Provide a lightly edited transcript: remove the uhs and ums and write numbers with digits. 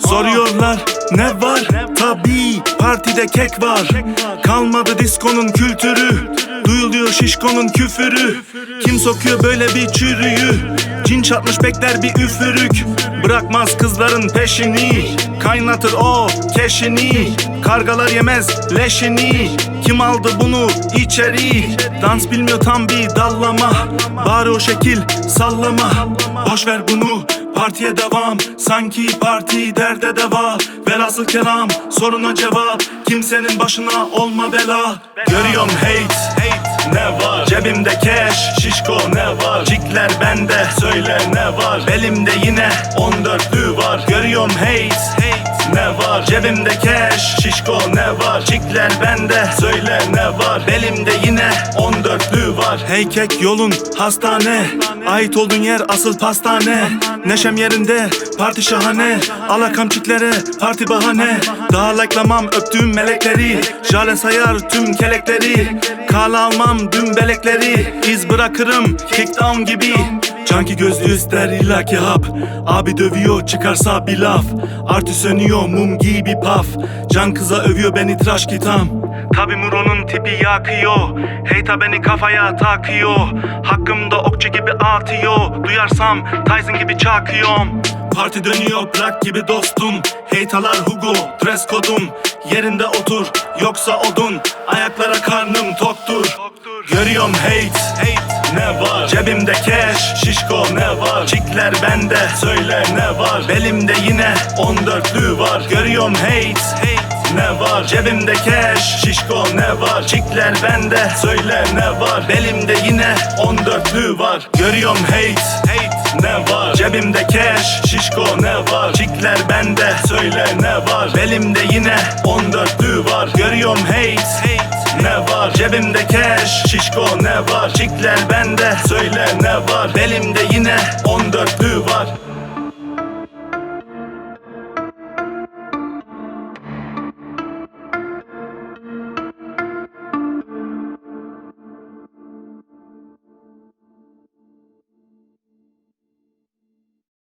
Soruyorlar ne var? Tabii partide kek var. Kalmadı diskonun kültürü, duyuluyor şişkonun küfürü. Kim sokuyor böyle bir çürüyü? Cin çatmış bekler bir üfürük. Bırakmaz kızların peşini, kaynatır o keşini. Kargalar yemez leşini. Kim aldı bunu içeri? Dans bilmiyor tam bir dallama. Bari o şekil sallama. Boş ver bunu, partiye devam. Sanki parti derde deva. Velhasıl kelam soruna cevap. Kimsenin başına olma bela. Görüyorum hate, ne var? Cebimde cash, şişko ne var? Cikler bende, söyle ne var? Belimde yine 14'lü var. Görüyorum hate, ne var? Cebimde cash, şişko ne var? Cikler bende, söyle ne var? Belimde yine 14'lü var. Hey kek yolun hastane, ait olduğun yer asıl pastane. Neşem yerinde, parti şahane. Alakam çiklere, parti bahane. Daha like'lamam öptüğüm melekleri. Jale sayar tüm kelekleri. Kala almam dün belekleri. İz bırakırım kickdown gibi. Canki gözlü ister illaki hap. Abi dövüyor çıkarsa bir laf. Artı sönüyor mum gibi paf. Can kıza övüyor beni tıraş kitam. Tabi Muro'nun tipi yakıyor. Heyta beni kafaya takıyor. Hakkımda okçu gibi atıyor. Duyarsam Tyson gibi çakıyorum. Parti dönüyor plak gibi dostum. Heytalar Hugo dress kodum. Yerinde otur yoksa odun. Ayaklara karnım toktur. Görüyorum hate, ne var? Cebimde cash, şişko ne var? Cikler bende, söyle ne var? Belimde yine 14'lü var. Görüyorum hate, ne var? Cebimde cash, şişko ne var? Cikler bende, söyle ne var? Belimde yine 14'lü var. Görüyorum hate, ne var? Cebimde cash, şişko ne var? Cikler bende, söyle ne var? Belimde yine 14'lü var. Görüyorum hate, ne var? Cebimde cash, şişko ne var? Cikler bende, söyle ne var? Belimde yine 14'lü var.